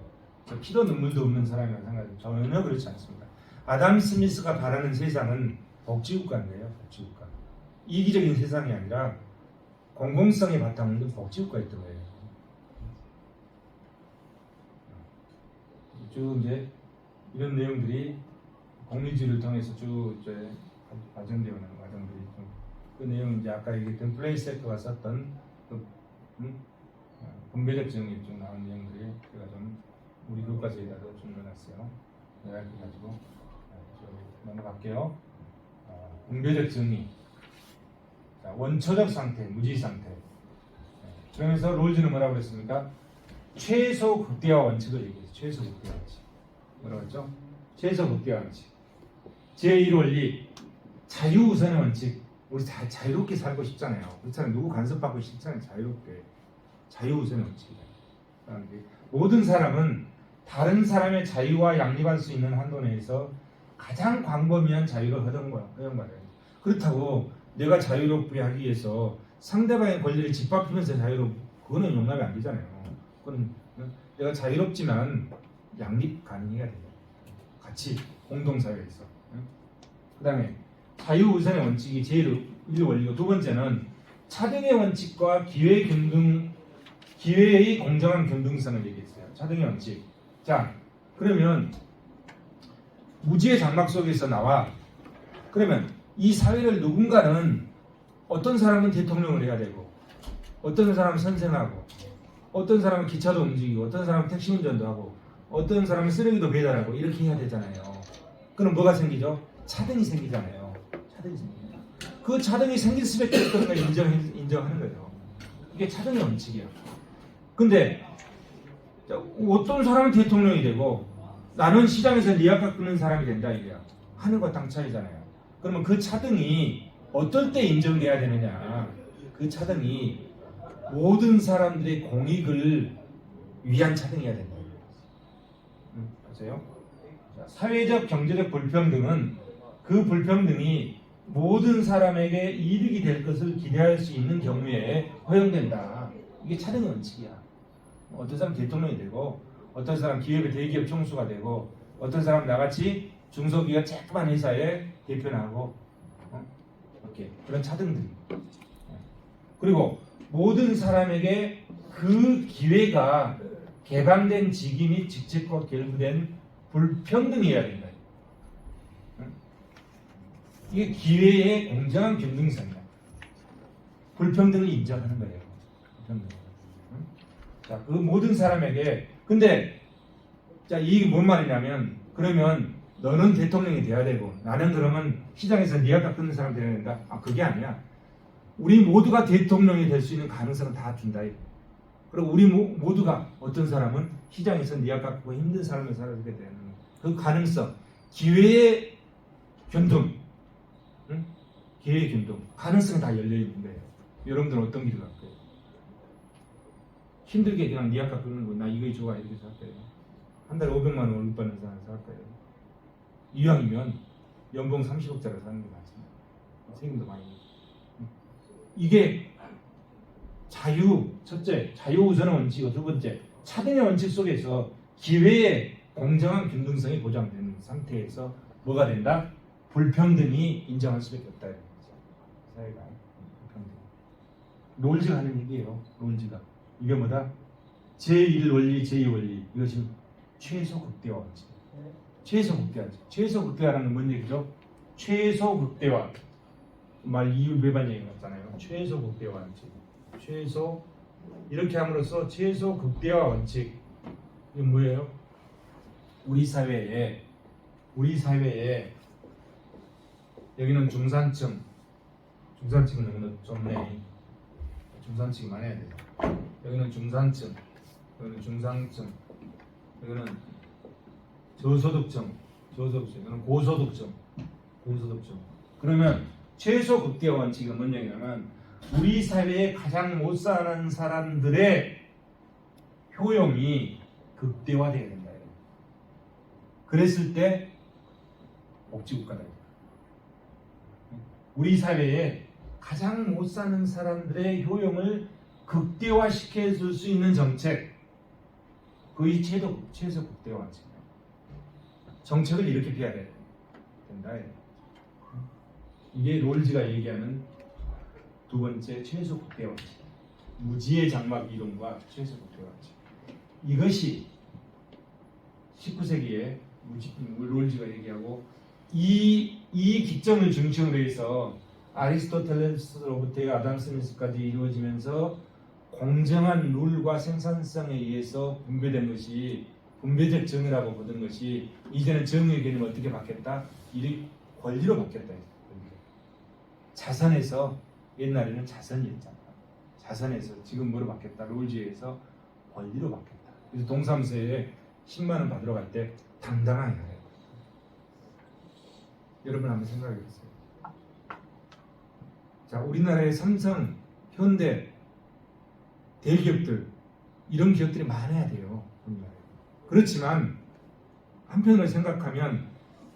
피도 눈물도 없는 사람이라고 생각해요. 전혀 그렇지 않습니다. 아담 스미스가 바라는 세상은 복지국가인데요. 복지국가. 이기적인 세상이 아니라 공공성의 바탕을 둔 복지국가였던 거예요. 쭉 이제 이런 내용들이 공리주의를 통해서 쭉 이제 발전되어 오는 과정들이 그 내용 이제 아까 얘기했던 플레이세크가 썼던 그 분배적 정리 쭉 나온 내용들이 제가 좀 우리 교과서에다도 좀 넣어놨어요. 내가 이렇게 가지고 넘어갈게요. 분배적 정리, 자, 원초적 상태, 무지 상태. 그러면서 롤즈는 뭐라고 그랬습니까? 최소 극대화 원칙을 얘기했어요. 최소 극대화 원칙. 뭐라고 했죠? 최소 극대화 원칙. 제1 원리, 자유우선의 원칙. 우리 다 자유롭게 살고 싶잖아요. 그렇잖아요. 누구 간섭받고 싶잖아요. 자유롭게. 자유우선의 원칙이다. 모든 사람은 다른 사람의 자유와 양립할 수 있는 한도 내에서 가장 광범위한 자유를 허용받아요. 그렇다고 내가 자유롭게 하기 위해서 상대방의 권리를 짓밟히면서 그거는 용납이 안 되잖아요. 그거는 내가 자유롭지만 양립 가능해야 돼요. 같이 공동사회에서. 그 다음에 자유우선의 원칙이 제일 1원리고 두 번째는 차등의 원칙과 기회의 공정한 균등성을 얘기했어요. 차등의 원칙. 자, 그러면 무지의 장막 속에서 나와. 그러면 이 사회를 누군가는 어떤 사람은 대통령을 해야 되고 어떤 사람은 선생하고 어떤 사람은 기차도 움직이고 어떤 사람은 택시 운전도 하고 어떤 사람은 쓰레기도 배달하고 이렇게 해야 되잖아요. 그럼 뭐가 생기죠? 차등이 생기잖아요. 차등이 생깁니다. 그 차등이 생길 수밖에 없다는 걸 인정하는 거예요. 이게 차등의 원칙이에요. 근데 어떤 사람은 대통령이 되고 나는 시장에서 리아카 끄는 사람이 된다 이거야. 하늘과 땅 차이잖아요. 그러면 그 차등이 어떨 때 인정돼야 되느냐? 그 차등이 모든 사람들의 공익을 위한 차등이어야 된다. 아세요? 사회적 경제적 불평등은 그 불평등이 모든 사람에게 이득이 될 것을 기대할 수 있는 경우에 허용된다. 이게 차등의 원칙이야. 어떤 사람 대통령이 되고 어떤 사람 기업의 대기업 총수가 되고 어떤 사람 나같이 중소기업 조그만 회사의 대표나고 이렇게 그런 차등들이. 그리고 모든 사람에게 그 기회가 개방된 직위 및 직책과 결부된 불평등이어야 된다. 이게 기회의 공정한 균등성이야. 불평등을 인정하는 거예요. 불평등. 자, 그 모든 사람에게. 근데 자, 이게 뭔 말이냐면, 그러면 너는 대통령이 돼야 되고 나는 그러면 시장에서 리아카 끊는 사람 되어야 된다. 아, 그게 아니야. 우리 모두가 대통령이 될 수 있는 가능성은 다 준다. 그리고 우리 모두가 어떤 사람은 시장에서 리아카 끊고 힘든 삶을 살게 되는 그 가능성, 기회의 균등, 응? 기회의 균등, 가능성이 다 열려 있는 거예요. 여러분들은 어떤 길을 갈 거예요? 힘들게 그냥 리아카 끊는 거, 나 이거 좋아 이렇게 살 거예요. 한 달에 500만 원 월급 받는 사람 살 거예요. 이왕이면 연봉 30억짜리 사는 게 낫습니다. 세금도 많이. 이게 자유, 첫째, 자유 우선의 원칙이고 두 번째, 차등의 원칙 속에서 기회의 공정한 균등성이 보장되는 상태에서 뭐가 된다? 불평등이 인정할 수밖에 없다. 사회가 불평등. 롤즈가 하는 얘기예요. 롤즈가. 이게 뭐다? 제1 원리, 제2 원리. 이것이 최소 극대화 원칙. 최소 극대화. 최소 극대화라는 건 뭔 얘기죠? 최소 극대화. 말 이유 배반 얘기 같잖아요. 최소 극대화 원칙. 최소 이렇게 함으로써 최소 극대화 원칙. 이건 뭐예요? 우리 사회에 여기는 중산층은 너무 좁네. 중산층만 해야 돼. 여기는 중산층, 여기는 중상층, 여기는 저소득층, 여기는 고소득층. 그러면 최소 극대화 원칙은 뭔 얘기냐면 우리 사회에 가장 못 사는 사람들의 효용이 극대화되어야 된다. 그랬을 때 복지국가다. 우리 사회에 가장 못 사는 사람들의 효용을 극대화시켜줄 수 있는 정책, 그의 최소 극대화 원칙. 정책을 이렇게 피해야 된다. 이게 롤즈가 얘기하는 두 번째 최소 극대화 원칙. 무지의 장막 이론과 최소 극대화 원칙. 이것이 19세기에 롤즈가 얘기하고 이 기점을 중심으로 해서 아리스토텔레스로부터 아담 스미스까지 이루어지면서 공정한 룰과 생산성에 의해서 분배된 것이 분배적 정의라고 보던 것이 이제는 정의의 개념이 어떻게 바뀌었다? 이 권리로 바뀌었다. 자선에서 옛날에는 자선이었잖아. 자선에서 지금 뭐로 바뀌었다? 롤즈에서 권리로 바뀌었다. 그래서 동사무소에 10만 원 받으러 갈 때 당당하게 가요. 여러분 한번 생각해 보세요. 자, 우리나라의 삼성, 현대, 대기업들 이런 기업들이 많아야 돼요. 우리나라에. 그렇지만 한편으로 생각하면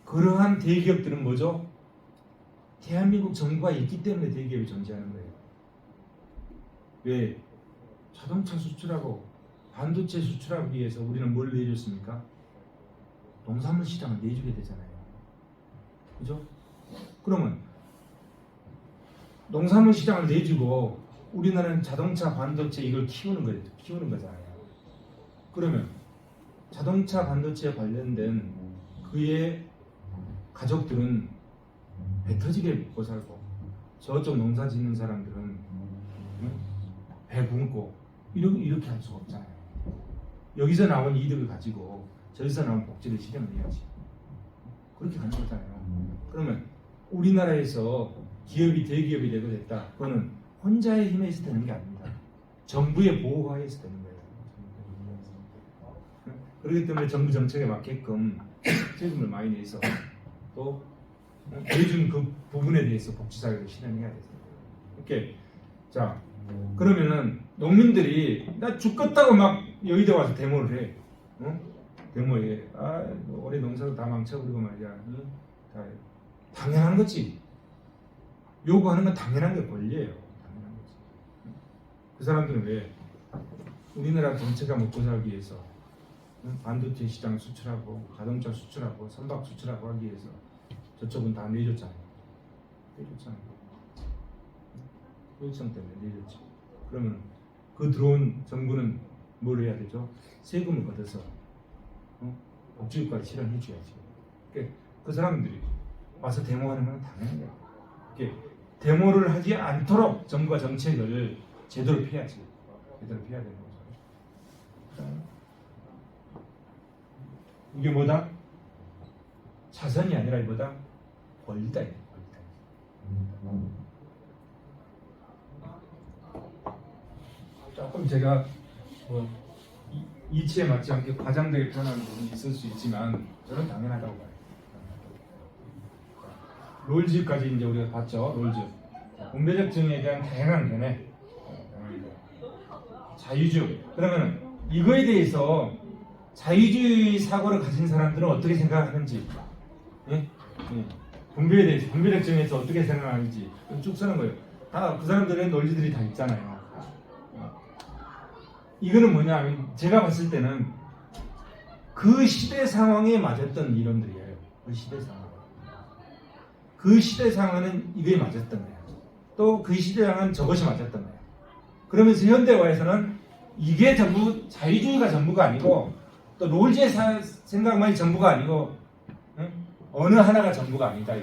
그러한 대기업들은 뭐죠? 대한민국 정부가 있기 때문에 대기업이 존재하는 거예요. 왜? 자동차 수출하고 반도체 수출하기 위해서 우리는 뭘 내줬습니까? 농산물 시장을 내주게 되잖아요. 그죠? 그러면 농산물 시장을 내주고 우리나라는 자동차, 반도체 이걸 키우는 거잖아요. 그러면 자동차, 반도체에 관련된 그의 가족들은 배 터지게 먹고 살고 저쪽 농사 짓는 사람들은 배 굶고 이렇게 할 수가 없잖아요. 여기서 나온 이득을 가지고 저기서 나온 복지를 실현을 해야지. 그렇게 가는 거잖아요. 그러면 우리나라에서 기업이 대기업이 되고 됐다. 그거는 혼자의 힘에 있어 되는 게 아닙니다. 정부의 보호하에서 되는 거예요. 그렇기 때문에 정부 정책에 맞게끔 세금을 많이 내서 또 내준 그 부분에 대해서 복지사회를 실현해야 되죠. 이렇게 자 그러면은 농민들이 나 죽겠다고 막 여의도 와서 데모를 해. 데모에 뭐 올해 농사도 다 망쳐버리고 말이야. 당연한 거지. 요구하는 건 당연한 게 권리예요. 당연한 거지. 그 사람들은 왜 우리나라 전체가 먹고 살기 위해서 반도체 시장 수출하고 자동차 수출하고 선박 수출하고 하기 위해서 저쪽은 다 내줬잖아요. 효율성 때문에 내줬죠. 그러면 그 들어온 정부는 뭘 해야 되죠? 세금을 걷어서 복지국가를 실현해 줘야지. 그 사람들이 와서 데모하는 건 당연한 거예요. 데모를 하지 않도록 정부가 정책을 제대로 펴야지. 제대로 펴야 되는 거죠. 이게 뭐다? 자선이 아니라 이보다 권리다. 조금 제가 이치에 맞지 않게 과장되게 표현하는 부분이 있을 수 있지만 저는 당연하다고 봐요. 롤즈까지 이제 우리가 봤죠. 롤즈 분배적 정의에 대한 다양한 견해, 자유주의. 그러면 이거에 대해서 자유주의 사고를 가진 사람들은 어떻게 생각하는지, 분배에 대해서 분배적 정의에서 어떻게 생각하는지 쭉 쓰는 거예요. 다 그 사람들의 논리들이 다 있잖아요. 이거는 뭐냐면 제가 봤을 때는 그 시대 상황에 맞았던 이론들이에요. 그 시대 상황. 그 시대 상황은 이게 맞았던 거예요. 또 그 시대 상황은 저것이 맞았던 거예요. 그러면서 현대화에서는 이게 전부 자유주의가 전부가 아니고 또 롤즈의 생각만이 전부가 아니고 어느 하나가 전부가 아니다.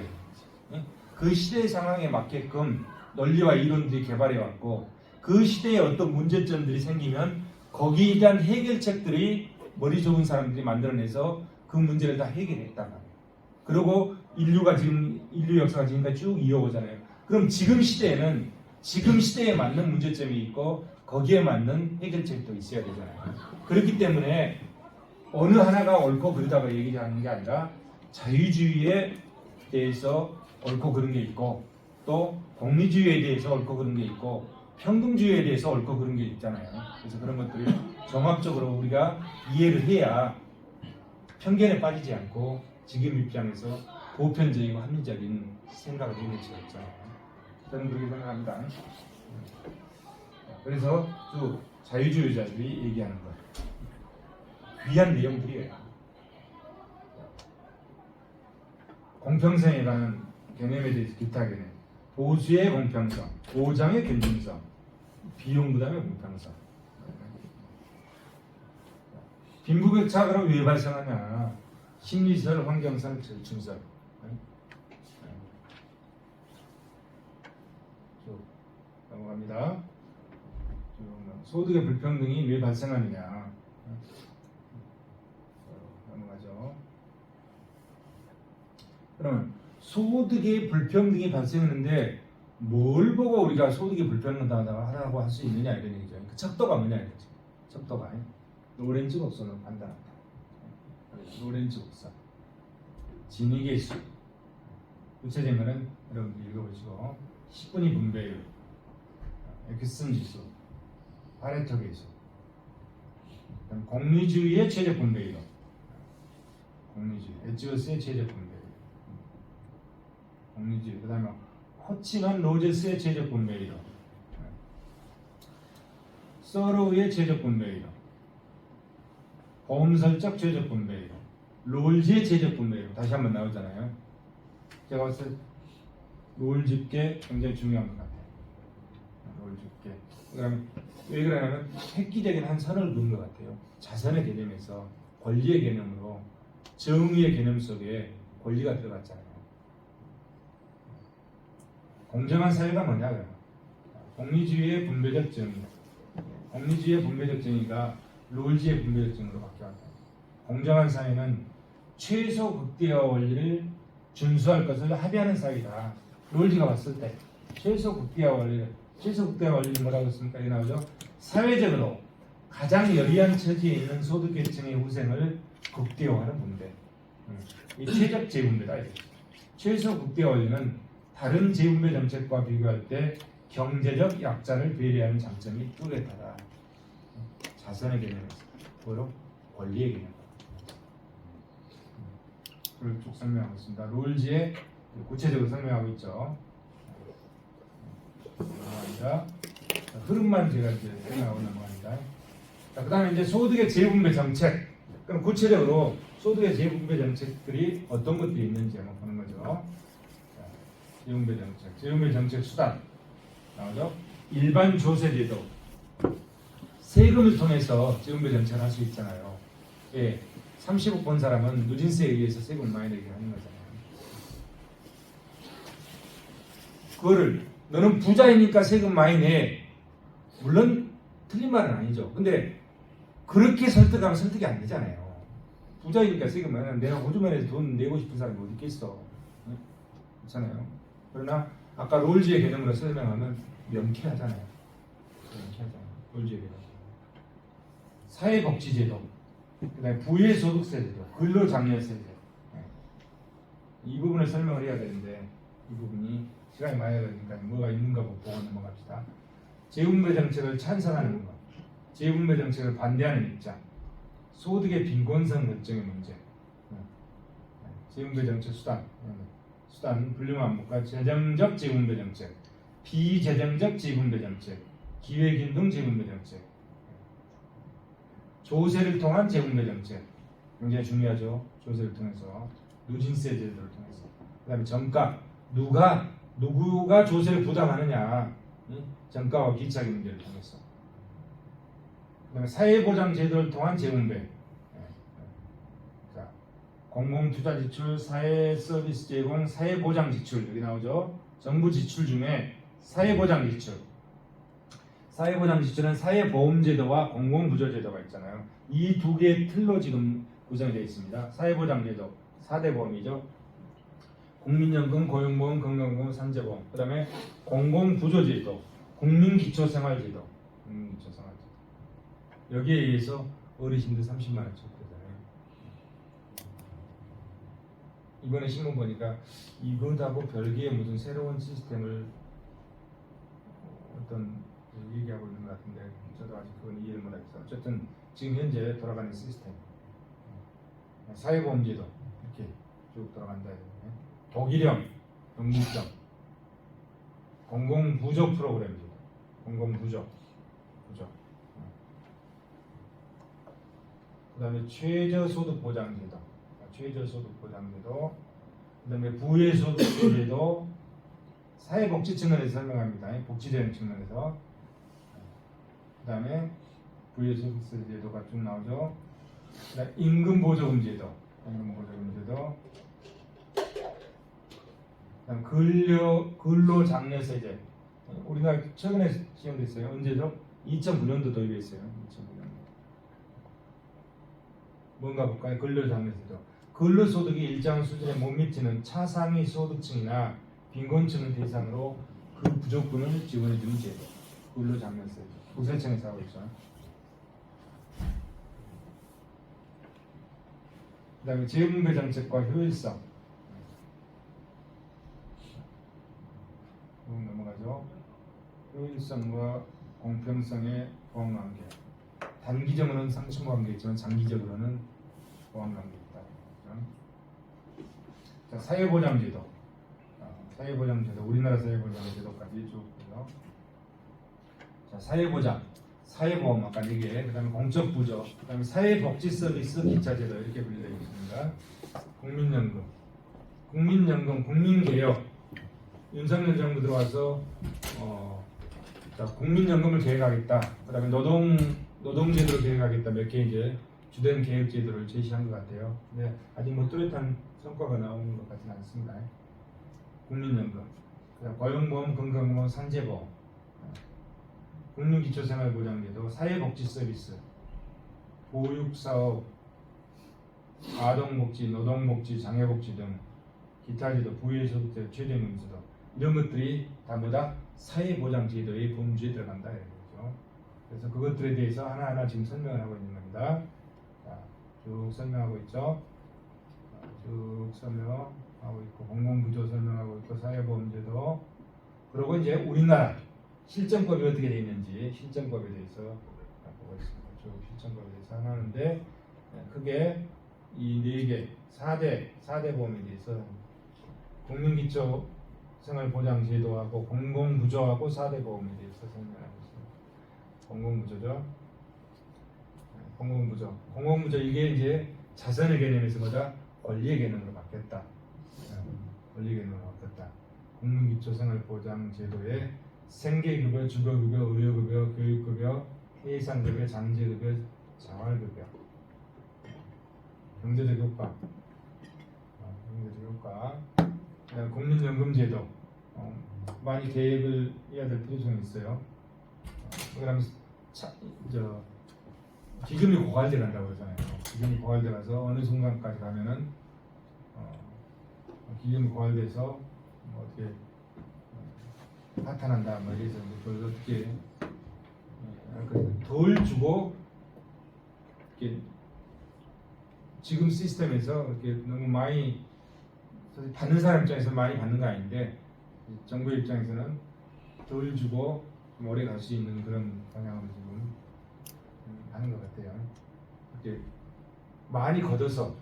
그 시대의 상황에 맞게끔 논리와 이론들이 개발해 왔고 그 시대에 어떤 문제점들이 생기면 거기에 대한 해결책들이 머리 좋은 사람들이 만들어내서 그 문제를 다 해결했단 말이에요. 그리고 인류 역사가 지금까지 쭉 이어오잖아요. 그럼 지금 시대에는 지금 시대에 맞는 문제점이 있고 거기에 맞는 해결책도 있어야 되잖아요. 그렇기 때문에 어느 하나가 옳고 그르다고 얘기하는 게 아니라 자유주의에 대해서 옳고 그른 게 있고 또 공리주의에 대해서 옳고 그른 게 있고 평등주의에 대해서 옳고 그른 게 있잖아요. 그래서 그런 것들을 종합적으로 우리가 이해를 해야 편견에 빠지지 않고 지금 입장에서 보편적이고 합리적인 생각을 해낼 수가 있잖아요. 저는 그렇게 생각합니다. 그래서 쭉 자유주의자들이 얘기하는 것 귀한 내용들이에요. 공평성에 관한 개념에 대해서 기타 개념, 보수의 공평성, 보장의 균등성, 비용 부담의 공평성. 빈부격차 그럼 왜 발생하냐? 심리시설, 환경성, 절충설. 쭉 넘어갑니다. 소득의 불평등이 왜 발생하느냐? 넘어가죠. 그러면 소득의 불평등이 발생하는데 뭘 보고 우리가 소득이 불평등하다고 할 수 있느냐 이런 얘기죠. 그 척도가 뭐냐 이거지. 척도가 로렌츠 곡선으로 판단한다. 로렌츠 곡선. 진위계 수. 구체적인 거는 여러분들 읽어보시고 10분위 분배율, 엑슨 지수, 파레토 계수, 공리주의의 최적 분배율, 공리주의, 에지오스의 최적 분배율, 공리주의. 그다음에 호칭한 로제스의 최적 분배율, 서로우의 최적 분배율, 보험설적 최적 분배율, 롤즈의 최적 분배율. 다시 한번 나오잖아요. 제가 봤을 때 롤즈께 굉장히 중요한 것 같아요. 롤즈께. 그다음에 왜 그러냐면 획기적인 한 선을 그은 것 같아요. 자선의 개념에서 권리의 개념으로 정의의 개념 속에 권리가 들어갔잖아요. 공정한 사회가 뭐냐 그러면 공리주의의 분배적 정의, 공리주의의 분배적 정의가 롤즈의 분배적 정의로 바뀌었다. 공정한 사회는 최소 극대화 원리를 준수할 것을 합의하는 사회다. 롤즈가 봤을 때 최소 극대화 원리는 뭐라고 했습니까? 여기 나오죠. 사회적으로 가장 열의한 처지에 있는 소득계층의 후생을 극대화하는 문제. 이 최적 재분배다. 최소 극대화 원리는 다른 재분배 정책과 비교할 때 경제적 약자를 배려하는 장점이 뚜렷하다. 자선의 개념에서 뭐로? 권리의 개념. 그걸 쭉 설명하고 있습니다. 롤즈의 구체적으로 설명하고 있죠. 넘어갑니다. 흐름만 제가 이제 설명하고 넘어갑니다. 그 다음에 이제 소득의 재분배 정책. 그럼 구체적으로 소득의 재분배 정책들이 어떤 것들이 있는지 한번 보는 거죠. 자, 재분배 정책, 재분배 정책 수단 나오죠. 일반 조세제도, 세금을 통해서 재분배 정책을 할 수 있잖아요. 예, 30억 번 사람은 누진세에 의해서 세금을 많이 내게 하는 거잖아요. 그거를 너는 부자이니까 세금 많이 내. 물론 틀린 말은 아니죠. 근데 그렇게 설득하면 설득이 안 되잖아요. 부자이니까 세금 많이 내. 내가 호주머니에서 돈 내고 싶은 사람이 어디 있겠어. 그렇잖아요. 그러나 아까 롤즈의 개념으로 설명하면 명쾌하잖아요. 명쾌하잖아요. 롤즈의 개념. 사회복지제도, 그다음에 부의소득세제도, 근로장려세제. 이 부분을 설명을 해야 되는데 이 부분이 시간이 많이 걸리니까 뭐가 있는가 보고 넘어갑시다. 재분배 정책을 찬성하는 것, 재분배 정책을 반대하는 입장, 소득의 빈곤성 결정의 문제, 재분배 정책 수단 분류만 볼까? 재정적 재분배 정책, 비재정적 재분배 정책, 기회균등 재분배 정책, 조세를 통한 재분배 정책 굉장히 중요하죠. 조세를 통해서 누진세 제도를 통해서. 그다음에 정가, 누구가 조세를 부담하느냐, 정가와 기착의 문제를 통해서. 그다음에 사회보장 제도를 통한 재분배. 자, 공공투자 지출, 사회서비스 제공, 사회보장 지출 여기 나오죠. 정부 지출 중에 사회보장 지출. 사회보장 지출은 사회보험제도와 공공부조제도가 있잖아요. 이 두 개의 틀로 지금 구성되어 있습니다. 사회보장제도 4대 보험이죠. 국민연금, 고용보험, 건강보험, 산재보험. 그 다음에 공공부조제도, 국민기초생활제도. 여기에 의해서 어르신들 30만 원 줬잖아요. 이번에 신문 보니까 이거하고 별개의 무슨 새로운 시스템을 어떤 얘기하고 있는 것 같은데 저도 아직 그건 이해를 못하겠어요. 어쨌든 지금 현재 돌아가는 시스템, 사회보험제도 이렇게 쭉 돌아간다. 독일형 영국형 공공부조 프로그램입니다. 공공부조. 그 다음에 최저소득보장제도, 그 다음에 부의소득제도, 사회복지 측면에서 설명합니다. 복지제도 측면에서. 그 다음에 부의소득세제도가 쭉 나오죠. 그다음에 임금보조금제도, 그다음 근로장려세제. 우리나라 최근에 시행됐어요. 언제죠? 2009년도 도입했어요. 2009년. 뭔가 볼까요? 근로장려세도. 근로소득이 일정 수준에 못 미치는 차상위 소득층이나 빈곤층을 대상으로 그 부족분을 지원해주는 제도. 근로장려세도. 국세청에서 하고 있죠. 그 다음에 재분배 정책과 효율성. 넘어가죠. 효율성과 공평성의 보완관계. 단기적으로는 상충관계 있지만 장기적으로는 보완관계 있다. 자, 사회보장제도. 우리나라 사회보장제도까지 쭉 보죠. 자, 사회보장, 사회보험 아까 4개, 그 다음에 공적부조, 그 다음에 사회복지서비스 기차제도 이렇게 분류되어 있습니다. 국민연금, 국민개혁. 윤석열 정부 들어와서 자, 국민연금을 계획하겠다. 그 다음에 노동제도를 계획하겠다. 몇 개 이제 주된 계획제도를 제시한 것 같아요. 근데 아직 뭐 뚜렷한 성과가 나오는 것 같지는 않습니다. 국민연금, 그다음 고용보험, 건강보험, 산재보험, 국민기초생활보장제도, 사회복지서비스, 보육사업, 아동복지, 노동복지, 장애복지 등 기타 제도, 부의소득제, 최저임금제도 이런 것들이 다 뭐다? 사회보장제도의 범주에 들어간다. 그렇죠? 그래서 그것들에 대해서 하나하나 지금 설명을 하고 있는 겁니다. 자, 쭉 설명하고 있죠. 쭉 설명하고 있고 공공부조 설명하고 있고 사회보험제도 그리고 이제 우리나라 실정법이 어떻게 되어 있는지 실정법에 대해서 보고 있습니다. 쭉 실정법에 대해서 하나 하는데 크게 이 4개 4대 보험에 대해서 국민기초 생활보장제도하고 공공부조하고 4대 보험에 대해서 설명하고 있습니다. 공공부조죠. 공공부조 이게 이제 자선의 개념에서 보다 권리의 개념으로 바뀌었다. 권리 개념으로 바뀌었다. 국민기초생활보장제도에 생계급여, 주거급여, 의료급여, 교육급여, 해상급여, 장제급여, 자활급여, 경제적 효과, 국민연금제도 많이 계획을 해야 될 필요성이 있어요. 그다음에 기금이 고갈돼 간다고 하잖아요. 기금이 고갈돼 가서 어느 순간까지 가면은 기금이 고갈돼서 뭐 어떻게 파탄한다 뭐 이래서 그걸 어떻게 덜 주고 이렇게 지금 시스템에서 이렇게 너무 많이 받는 사람 입장에서 많이 받는 거 아닌데 정부 입장에서는 덜 주고 좀 오래 갈 수 있는 그런 방향으로 지금 하는 것 같아요. 이렇게 많이 걷어서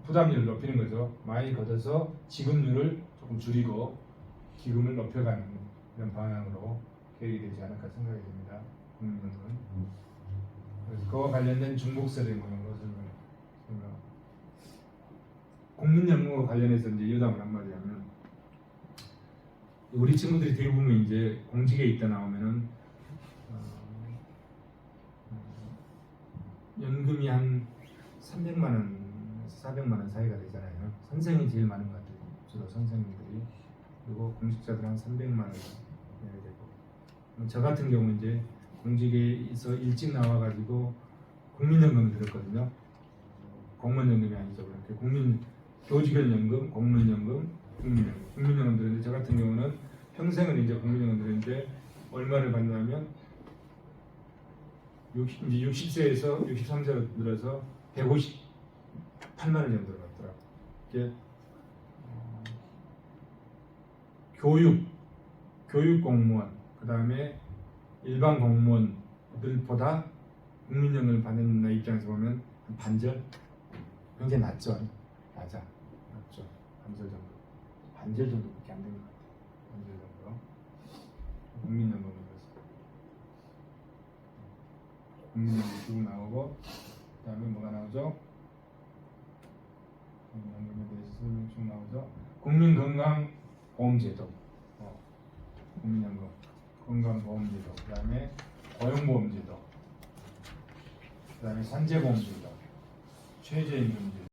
부담률을 높이는 거죠. 많이 걷어서 지급률을 조금 줄이고 기금을 높여가는 이런 방향으로 계획이 되지 않을까 생각이 됩니다. 그래서 그와 관련된 중복세대 모형으로 설명. 국민연금과 관련해서 이제 여담을 한마디 하면 우리 친구들이 대부분 이제 공직에 있다 나오면은 연금이 한 300만 원, 400만 원 사이가 되잖아요. 선생이 제일 많은 것 같아요. 주로 선생님들이. 그리고 공직자들 한 300만 원 내야 되고. 저 같은 경우 이제 공직에서 일찍 나와가지고 국민연금을 들었거든요. 공무원연금이 아니죠. 그렇게 교직원연금, 공무원연금, 국민연금 들었는데 저 같은 경우는 평생을 이제 국민연금 들었는데 얼마를 받냐면 이제 60세에서 63세로 들어서 158만 원 정도를 받더라고요. 이게 교육 공무원, 그 다음에 일반 공무원들보다 국민연금을 받는 나 입장에서 보면 반절, 굉장히 낮죠. 낮죠. 반절 정도밖에 안 되는 것 같아요. 반절 정도. 국민연금으로 국민연금 쭉 나오고 그다음에 뭐가 나오죠? 국민연금에 대해서 설명 쭉 나오죠. 국민건강보험제도, 국민연금, 건강보험제도, 그다음에 고용보험제도, 그다음에 산재보험제도, 최저임금제도.